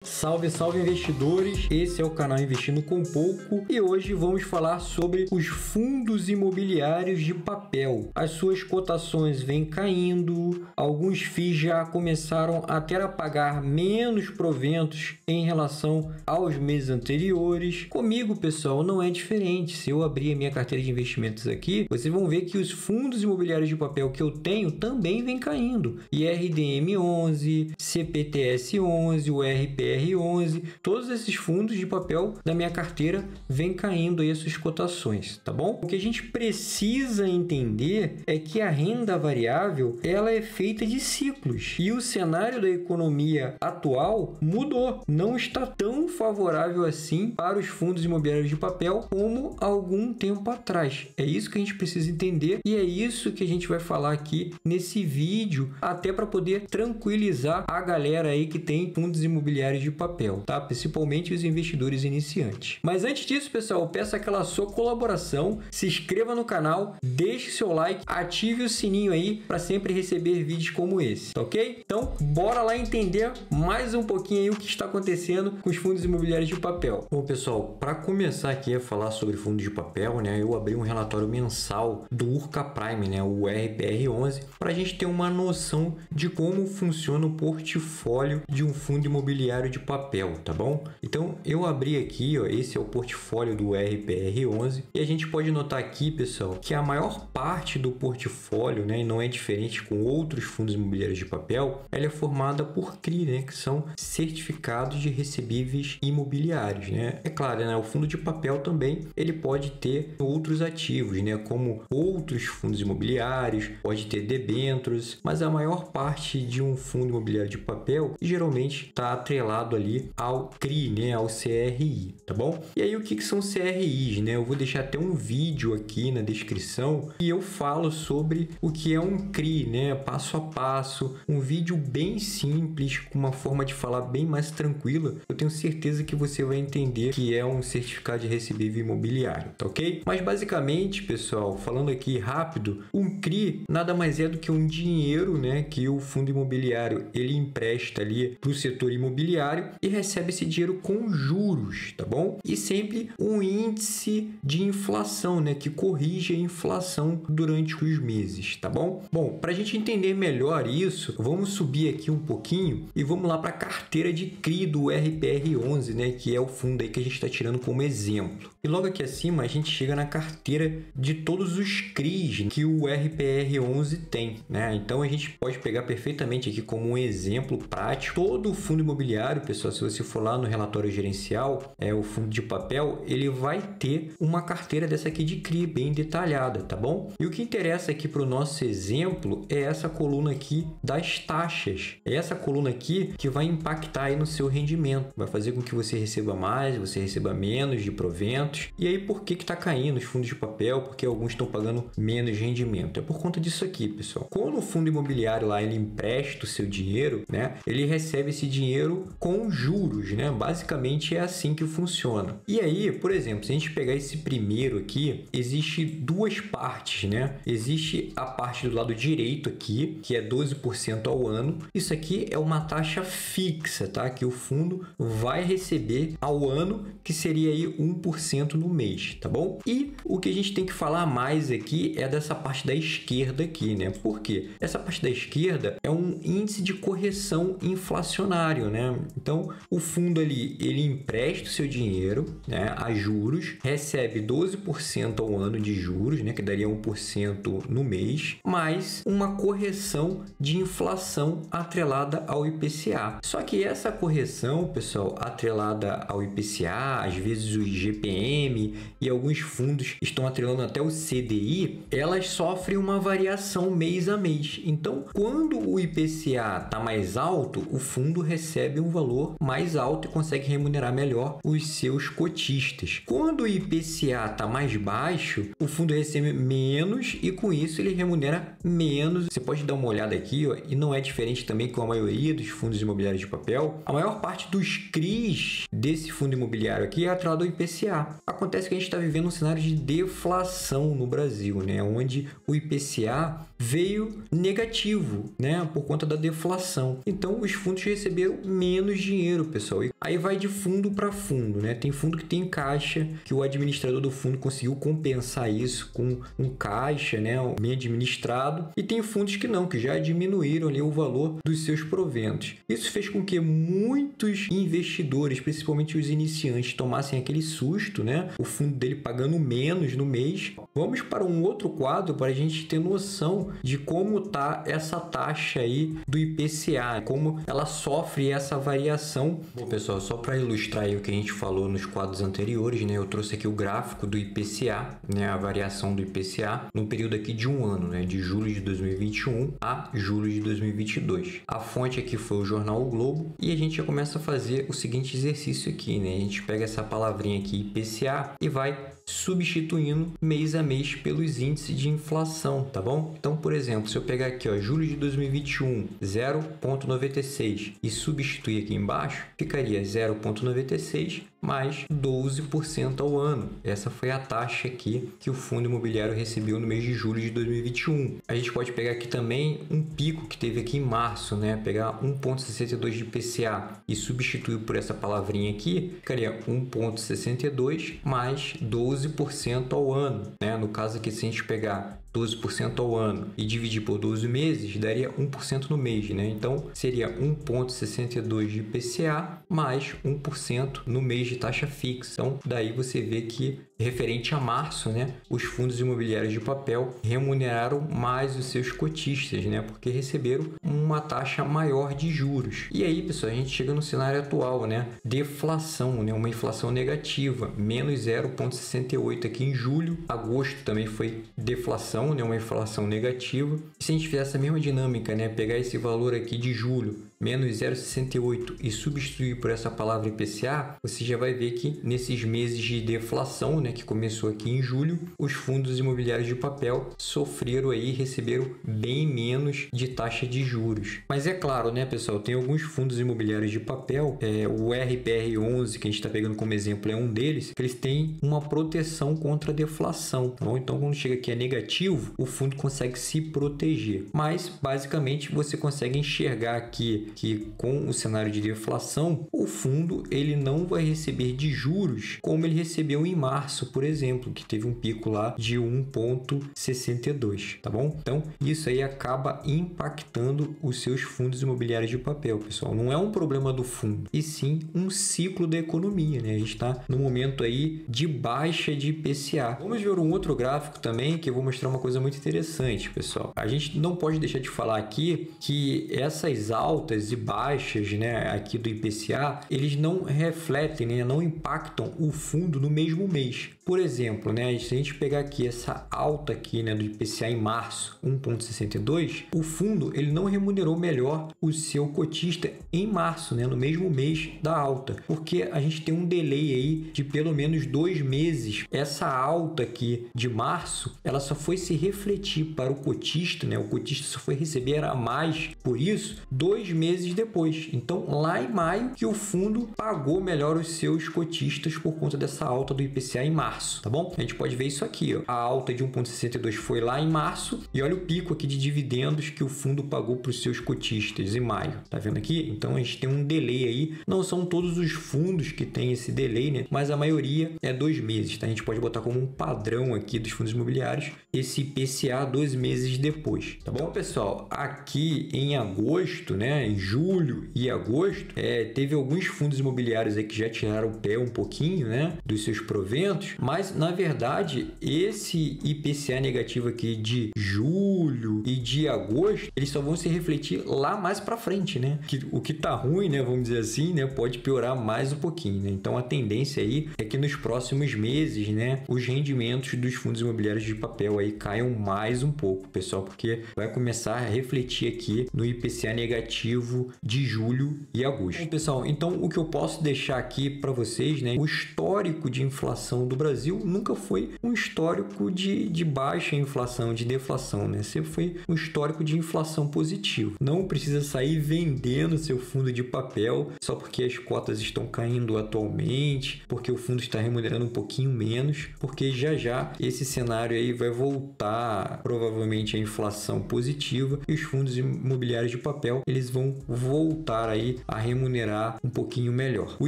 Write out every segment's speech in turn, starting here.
Salve, salve investidores! Esse é o canal Investindo com Pouco e hoje vamos falar sobre os fundos imobiliários de papel. As suas cotações vêm caindo, alguns FIIs já começaram até a pagar menos proventos em relação aos meses anteriores. Comigo, pessoal, não é diferente. Se eu abrir a minha carteira de investimentos aqui, vocês vão ver que os fundos imobiliários de papel que eu tenho também vêm caindo. IRDM 11, CPTS 11, o RPR 11, todos esses fundos de papel da minha carteira vêm caindo aí as suas cotações, tá bom? O que a gente precisa entender é que a renda variável, ela é feita de ciclos e o cenário da economia atual mudou, não está tão favorável assim para os fundos imobiliários de papel como há algum tempo atrás. É isso que a gente precisa entender e é isso que a gente vai falar aqui nesse vídeo, até para poder tranquilizar a galera aí que tem fundos imobiliários de papel, tá? Principalmente os investidores iniciantes. Mas antes disso, pessoal, eu peço aquela sua colaboração, se inscreva no canal, deixe seu like, ative o sininho aí para sempre receber vídeos como esse, tá ok? Então, bora lá entender mais um pouquinho aí o que está acontecendo com os fundos imobiliários de papel. Bom, pessoal, para começar aqui a falar sobre fundos de papel, né, eu abri um relatório mensal do Urca Prime, né, o RPR11, para a gente ter uma noção de como funciona o portfólio de um fundo imobiliário de papel, tá bom? Então, eu abri aqui, ó, esse é o portfólio do RPR11 e a gente pode notar aqui, pessoal, que a maior parte do portfólio, né, e não é diferente com outros fundos imobiliários de papel, ela é formada por CRI, né, que são certificados de recebíveis imobiliários, né? É claro, né, o fundo de papel também, ele pode ter outros ativos, né, como outros fundos imobiliários, pode ter debêntures, mas a maior parte de um fundo imobiliário de papel geralmente está atrelado ali ao CRI, né, ao CRI, tá bom? E aí o que são CRIs, né? Eu vou deixar até um vídeo aqui na descrição e eu falo sobre o que é um CRI, né, passo a passo, um vídeo bem simples, com uma forma de falar bem mais tranquila. Eu tenho certeza que você vai entender que é um certificado de recebível imobiliário, tá ok? Mas basicamente, pessoal, falando aqui rápido, um CRI nada mais é do que um dinheiro, né, que o fundo imobiliário ele empresta ali para o setor imobiliário e recebe esse dinheiro com juros, tá bom? E sempre um índice de inflação, né, que corrige a inflação durante os meses, tá bom? Bom, para a gente entender melhor isso, vamos subir aqui um pouquinho e vamos lá para a carteira de CRI do RPR11, né, que é o fundo aí que a gente está tirando como exemplo. E logo aqui acima a gente chega na carteira de todos os CRIs que o RPR11 tem, né? Então a gente pode pegar perfeitamente aqui como um exemplo prático todo o fundo imobiliário, pessoal. Se você for lá no relatório gerencial, o fundo de papel, ele vai ter uma carteira dessa aqui de CRI bem detalhada, tá bom? E o que interessa aqui para o nosso exemplo é essa coluna aqui das taxas. É essa coluna aqui que vai impactar aí no seu rendimento, vai fazer com que você receba mais, você receba menos de proventos. E aí por que está caindo os fundos de papel? Porque alguns estão pagando menos rendimento. É por conta disso aqui, pessoal. Quando o fundo imobiliário lá ele empresta o seu dinheiro, né, ele recebe esse dinheiro com juros, né? Basicamente é assim que funciona. E aí, por exemplo, se a gente pegar esse primeiro aqui, existe duas partes, né? Existe a parte do lado direito aqui, que é 12% ao ano. Isso aqui é uma taxa fixa, tá? Que o fundo vai receber ao ano, que seria aí 1% no mês, tá bom? E o que a gente tem que falar mais aqui é dessa parte da esquerda aqui, né? Por quê? Essa parte da esquerda é um índice de correção inflacionário, né? Então, o fundo ali, ele empresta o seu dinheiro, né, a juros, recebe 12% ao ano de juros, né, que daria 1% no mês, mais uma correção de inflação atrelada ao IPCA. Só que essa correção, pessoal, atrelada ao IPCA, às vezes o IGPM e alguns fundos estão atrelando até o CDI, elas sofrem uma variação mês a mês. Então, quando o IPCA está mais alto, o fundo recebe um valor mais alto e consegue remunerar melhor os seus cotistas. Quando o IPCA está mais baixo, o fundo recebe menos e com isso ele remunera menos. Você pode dar uma olhada aqui, ó, e não é diferente também com a maioria dos fundos imobiliários de papel. A maior parte dos CRIs desse fundo imobiliário aqui é atrelado ao IPCA. Acontece que a gente está vivendo um cenário de deflação no Brasil, né? Onde o IPCA veio negativo, né? Por conta da deflação. Então, os fundos receberam menos dinheiro, pessoal. E aí vai de fundo para fundo, né? Tem fundo que tem caixa, que o administrador do fundo conseguiu compensar isso com um caixa, né? Bem administrado. E tem fundos que não, que já diminuíram ali o valor dos seus proventos. Isso fez com que muitos investidores, principalmente os iniciantes, tomassem aquele susto, né? O fundo dele pagando menos no mês. Vamos para um outro quadro para a gente ter noção de como tá essa taxa aí do IPCA, como ela sofre essa variação. Bom, pessoal, só para ilustrar aí o que a gente falou nos quadros anteriores, né? Eu trouxe aqui o gráfico do IPCA, né? A variação do IPCA no período aqui de um ano, né? De julho de 2021 a julho de 2022. A fonte aqui foi o jornal O Globo e a gente já começa a fazer o seguinte exercício aqui, né? A gente pega essa palavrinha aqui, IPCA, e vai substituindo mês a mês pelos índices de inflação, tá bom? Então, por exemplo, se eu pegar aqui, ó, julho de 2021, 0,96 e substituir aqui embaixo, ficaria 0,96 mais 12% ao ano. Essa foi a taxa aqui que o fundo imobiliário recebeu no mês de julho de 2021. A gente pode pegar aqui também um pico que teve aqui em março, né? Pegar 1,62 de IPCA e substituir por essa palavrinha aqui, ficaria 1,62 mais 12% ao ano, né? No caso aqui, se a gente pegar 12% ao ano e dividir por 12 meses, daria 1% no mês, né? Então, seria 1,62 de IPCA mais 1% no mês de taxa fixa. Então, daí você vê que, referente a março, né, os fundos imobiliários de papel remuneraram mais os seus cotistas, né? Porque receberam uma taxa maior de juros. E aí, pessoal, a gente chega no cenário atual, né? Deflação, né? Uma inflação negativa, menos 0,68 aqui em julho. Agosto também foi deflação, né? Uma inflação negativa. E se a gente fizer essa mesma dinâmica, né? Pegar esse valor aqui de julho, menos 0,68 e substituir por essa palavra IPCA, você já vai ver que nesses meses de deflação, né, que começou aqui em julho, os fundos imobiliários de papel sofreram aí, receberam bem menos de taxa de juros. Mas é claro, né, pessoal, tem alguns fundos imobiliários de papel, o RPR11, que a gente está pegando como exemplo, é um deles, que eles têm uma proteção contra a deflação. Tá bom? Então, quando chega aqui a negativo, o fundo consegue se proteger. Mas, basicamente, você consegue enxergar aqui que com o cenário de deflação, o fundo ele não vai receber de juros como ele recebeu em março, por exemplo, que teve um pico lá de 1,62, tá bom? Então, isso aí acaba impactando os seus fundos imobiliários de papel, pessoal. Não é um problema do fundo, e sim um ciclo da economia, né? A gente está no momento aí de baixa de IPCA. Vamos ver um outro gráfico também, que eu vou mostrar uma coisa muito interessante, pessoal. A gente não pode deixar de falar aqui que essas altas e baixas, né, aqui do IPCA, eles não refletem, né, não impactam o fundo no mesmo mês. Por exemplo, né, se a gente pegar aqui essa alta aqui, né, do IPCA em março, 1,62, o fundo ele não remunerou melhor o seu cotista em março, né, no mesmo mês da alta, porque a gente tem um delay aí de pelo menos 2 meses. Essa alta aqui de março, ela só foi se refletir para o cotista, né, o cotista só foi receber a mais, por isso, 2 meses depois. Então, lá em maio que o fundo pagou melhor os seus cotistas por conta dessa alta do IPCA em março, tá bom? A gente pode ver isso aqui, ó. A alta de 1,62 foi lá em março e olha o pico aqui de dividendos que o fundo pagou para os seus cotistas em maio. Tá vendo aqui? Então, a gente tem um delay aí. Não são todos os fundos que tem esse delay, né? Mas a maioria é 2 meses, tá? A gente pode botar como um padrão aqui dos fundos imobiliários esse IPCA 2 meses depois, tá bom? Então, pessoal, aqui em agosto, né? Em julho e agosto, teve alguns fundos imobiliários aí que já tiraram o pé um pouquinho, né, dos seus proventos, mas na verdade esse IPCA negativo aqui de julho e de agosto, eles só vão se refletir lá mais para frente, né? Que o que tá ruim, né, vamos dizer assim, né, pode piorar mais um pouquinho, né? Então a tendência aí é que nos próximos meses, né, os rendimentos dos fundos imobiliários de papel aí caiam mais um pouco, pessoal, porque vai começar a refletir aqui no IPCA negativo de julho e agosto. Bom, pessoal, então o que eu posso deixar aqui para vocês, né, o histórico de inflação do Brasil nunca foi um histórico de baixa inflação, de deflação, né? sempre foi um histórico de inflação positivo. Não precisa sair vendendo seu fundo de papel só porque as cotas estão caindo atualmente, porque o fundo está remunerando um pouquinho menos, porque já esse cenário aí vai voltar provavelmente a inflação positiva e os fundos imobiliários de papel eles vão voltar aí a remunerar um pouquinho melhor. O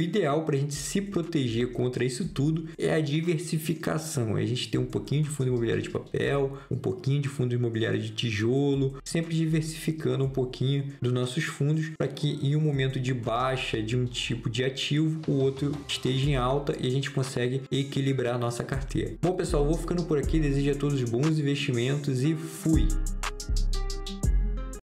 ideal para a gente se proteger contra isso tudo é a diversificação. A gente tem um pouquinho de fundo imobiliário de papel, um pouquinho de fundo imobiliário de tijolo, sempre diversificando um pouquinho dos nossos fundos para que em um momento de baixa de um tipo de ativo, o outro esteja em alta e a gente consegue equilibrar a nossa carteira. Bom, pessoal, vou ficando por aqui. Desejo a todos bons investimentos e fui!